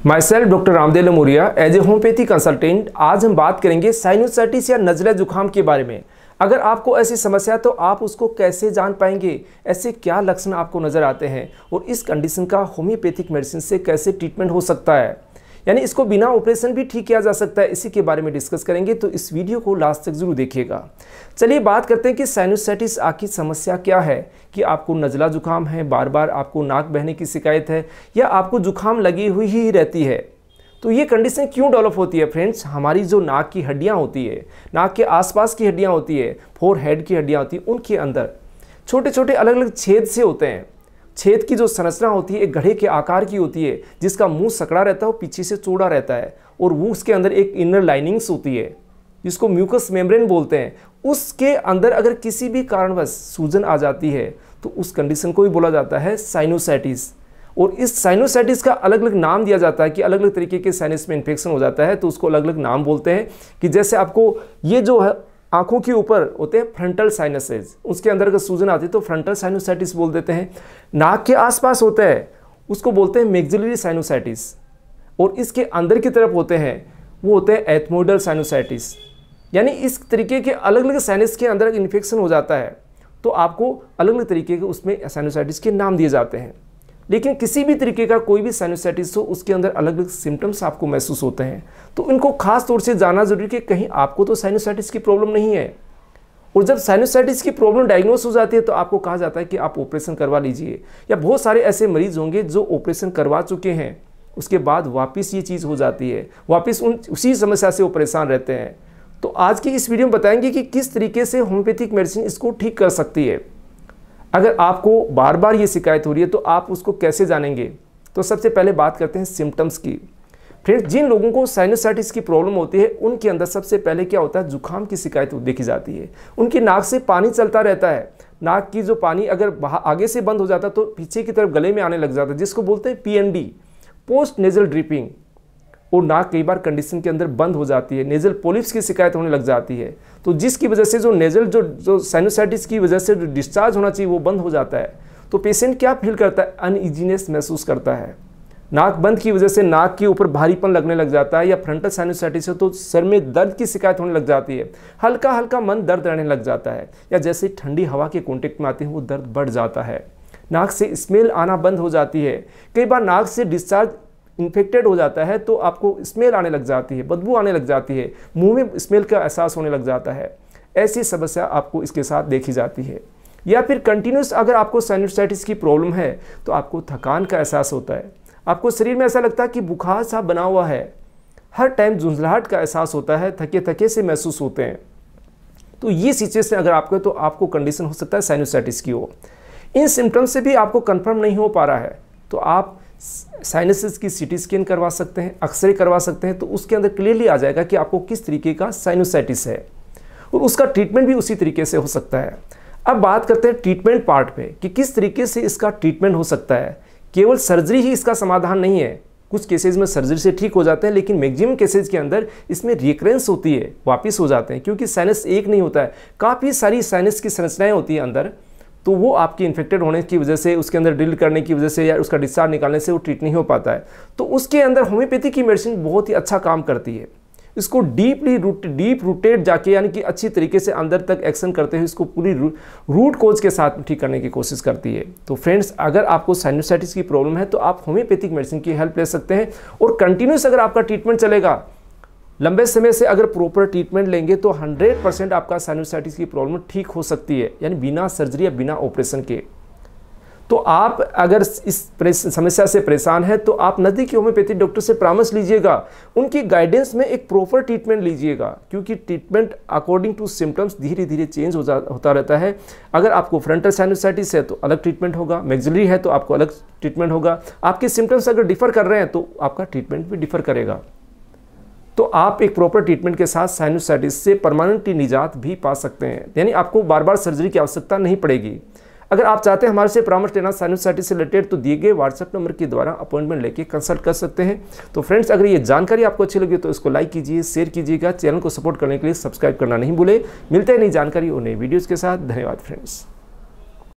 My self doctor Ramdev Lamoria as a homeopathy consultant. आज हम बात करेंगे साइनोसाइटिस या नज़ला जुकाम के बारे में। अगर आपको ऐसी समस्या तो आप उसको कैसे जान पाएंगे, ऐसे क्या लक्षण आपको नज़र आते हैं और इस कंडीशन का होम्योपैथिक मेडिसिन से कैसे ट्रीटमेंट हो सकता है, यानी इसको बिना ऑपरेशन भी ठीक किया जा सकता है। इसी के बारे में डिस्कस करेंगे, तो इस वीडियो को लास्ट तक जरूर देखिएगा। चलिए बात करते हैं कि साइनोसाइटिस आखिर समस्या क्या है, कि आपको नज़ला जुकाम है, बार बार आपको नाक बहने की शिकायत है या आपको जुकाम लगी हुई ही रहती है। तो ये कंडीशन क्यों डेवलप होती है फ्रेंड्स? हमारी जो नाक की हड्डियाँ होती है, नाक के आसपास की हड्डियाँ होती है, फोरहेड की हड्डियाँ होती है, उनके अंदर छोटे छोटे अलग अलग छेद से होते हैं। छेद की जो संरचना होती है एक घड़े के आकार की होती है, जिसका मुंह सकड़ा रहता है और पीछे से चौड़ा रहता है, और वो उसके अंदर एक इनर लाइनिंग्स होती है जिसको म्यूकस मेम्ब्रेन बोलते हैं। उसके अंदर अगर किसी भी कारणवश सूजन आ जाती है तो उस कंडीशन को भी बोला जाता है साइनोसाइटिस। और इस साइनोसाइटिस का अलग अलग नाम दिया जाता है कि अलग अलग तरीके के साइनस में इन्फेक्शन हो जाता है तो उसको अलग अलग नाम बोलते हैं। कि जैसे आपको ये जो है आंखों के ऊपर होते हैं फ्रंटल साइनसेस, उसके अंदर अगर सूजन आती है तो फ्रंटल साइनोसाइटिस बोल देते हैं। नाक के आसपास होता है उसको बोलते हैं मैक्सिलरी साइनोसाइटिस, और इसके अंदर की तरफ होते हैं वो होते हैं एथमोइडल साइनोसाइटिस। यानी इस तरीके के अलग अलग साइनस के अंदर इन्फेक्शन हो जाता है तो आपको अलग अलग तरीके के उसमें साइनोसाइटिस के नाम दिए जाते हैं। लेकिन किसी भी तरीके का कोई भी साइनोसाइटिस हो उसके अंदर अलग अलग सिम्टम्स आपको महसूस होते हैं, तो इनको खास तौर से जानना जरूरी है कि कहीं आपको तो साइनोसाइटिस की प्रॉब्लम नहीं है। और जब साइनोसाइटिस की प्रॉब्लम डायग्नोस हो जाती है तो आपको कहा जाता है कि आप ऑपरेशन करवा लीजिए। या बहुत सारे ऐसे मरीज होंगे जो ऑपरेशन करवा चुके हैं, उसके बाद वापस ये चीज़ हो जाती है, वापस उसी समस्या से वो परेशान रहते हैं। तो आज की इस वीडियो में बताएंगे कि किस तरीके से होम्योपैथिक मेडिसिन इसको ठीक कर सकती है। अगर आपको बार बार ये शिकायत हो रही है तो आप उसको कैसे जानेंगे? तो सबसे पहले बात करते हैं सिम्टम्स की। फ्रेंड्स, जिन लोगों को साइनोसाइटिस की प्रॉब्लम होती है उनके अंदर सबसे पहले क्या होता है, जुकाम की शिकायत देखी जाती है। उनकी नाक से पानी चलता रहता है, नाक की जो पानी अगर आगे से बंद हो जाता तो पीछे की तरफ गले में आने लग जाता है, जिसको बोलते हैं PND, पोस्ट नेजल ड्रिपिंग। और नाक कई बार कंडीशन के अंदर बंद हो जाती है, नेजल पोलिप्स की शिकायत होने लग जाती है, तो जिसकी वजह से जो नेजल जो साइनोसाइटिस की वजह से जो डिस्चार्ज होना चाहिए वो बंद हो जाता है। तो पेशेंट क्या फील करता है, अनइजीनेस महसूस करता है। नाक बंद की वजह से नाक के ऊपर भारीपन लगने लग जाता है, या फ्रंटल साइनोसाइटिस है तो सर में दर्द की शिकायत होने लग जाती है, हल्का हल्का मन दर्द रहने लग जाता है, या जैसे ठंडी हवा के कॉन्टेक्ट में आते हैं वो दर्द बढ़ जाता है। नाक से स्मेल आना बंद हो जाती है, कई बार नाक से डिस्चार्ज इन्फेक्टेड हो जाता है तो आपको स्मेल आने लग जाती है, बदबू आने लग जाती है, मुंह में स्मेल का एहसास होने लग जाता है। ऐसी समस्या आपको इसके साथ देखी जाती है। या फिर कंटिन्यूस अगर आपको साइनोसाइटिस की प्रॉब्लम है तो आपको थकान का एहसास होता है, आपको शरीर में ऐसा लगता है कि बुखार सा बना हुआ है, हर टाइम झुंझलाहट का एहसास होता है, थके थके से महसूस होते हैं। तो ये सिचुएशन अगर आपको तो आपको कंडीशन हो सकता है साइनोसाइटिस की हो। इन सिम्टम्स से भी आपको कन्फर्म नहीं हो पा रहा है तो आप साइनसेस की CT स्कैन करवा सकते हैं, एक्सरे करवा सकते हैं, तो उसके अंदर क्लियरली आ जाएगा कि आपको किस तरीके का साइनोसाइटिस है और उसका ट्रीटमेंट भी उसी तरीके से हो सकता है। अब बात करते हैं ट्रीटमेंट पार्ट पे कि किस तरीके से इसका ट्रीटमेंट हो सकता है। केवल सर्जरी ही इसका समाधान नहीं है, कुछ केसेज में सर्जरी से ठीक हो जाते हैं, लेकिन मैक्सिमम केसेज के अंदर इसमें रिकरेंस होती है, वापस हो जाते हैं, क्योंकि साइनस एक नहीं होता है, काफ़ी सारी साइनस की संरचनाएँ होती हैं अंदर, तो वो आपकी इन्फेक्टेड होने की वजह से, उसके अंदर ड्रिल करने की वजह से या उसका डिस्चार्ज निकालने से वो ट्रीट नहीं हो पाता है। तो उसके अंदर होम्योपैथी की मेडिसिन बहुत ही अच्छा काम करती है। इसको डीप रूटेड जाके, यानी कि अच्छी तरीके से अंदर तक एक्शन करते हुए इसको पूरी रूट कोज के साथ ठीक करने की कोशिश करती है। तो फ्रेंड्स, अगर आपको साइनोसाइटिस की प्रॉब्लम है तो आप होम्योपैथिक मेडिसिन की हेल्प ले सकते हैं, और कंटिन्यूस अगर आपका ट्रीटमेंट चलेगा, लंबे समय से अगर प्रॉपर ट्रीटमेंट लेंगे तो 100% आपका साइनोसाइटिस की प्रॉब्लम ठीक हो सकती है, यानी बिना सर्जरी या बिना ऑपरेशन के। तो आप अगर इस समस्या से परेशान हैं तो आप नज़दीकी होम्योपैथिक डॉक्टर से परामर्श लीजिएगा, उनकी गाइडेंस में एक प्रॉपर ट्रीटमेंट लीजिएगा, क्योंकि ट्रीटमेंट अकॉर्डिंग टू सिम्टम्स धीरे धीरे चेंज होता रहता है। अगर आपको फ्रंटल साइनोसाइटिस है तो अलग ट्रीटमेंट होगा, मैक्सिलरी है तो आपको अलग ट्रीटमेंट होगा, आपके सिम्टम्स अगर डिफर कर रहे हैं तो आपका ट्रीटमेंट भी डिफर करेगा। तो आप एक प्रॉपर ट्रीटमेंट के साथ साइनोसाइटिस से परमानेंटली निजात भी पा सकते हैं, यानी आपको बार बार सर्जरी की आवश्यकता नहीं पड़ेगी। अगर आप चाहते हैं हमारे से परामर्श लेना साइनोसाइटिस से रिलेटेड तो दिए गए व्हाट्सएप नंबर के द्वारा अपॉइंटमेंट लेके कंसल्ट कर सकते हैं। तो फ्रेंड्स, अगर ये जानकारी आपको अच्छी लगी तो इसको लाइक कीजिए, शेयर कीजिएगा, चैनल को सपोर्ट करने के लिए सब्सक्राइब करना नहीं भूले। मिलते हैं नई जानकारी और नई वीडियोज़ के साथ। धन्यवाद फ्रेंड्स।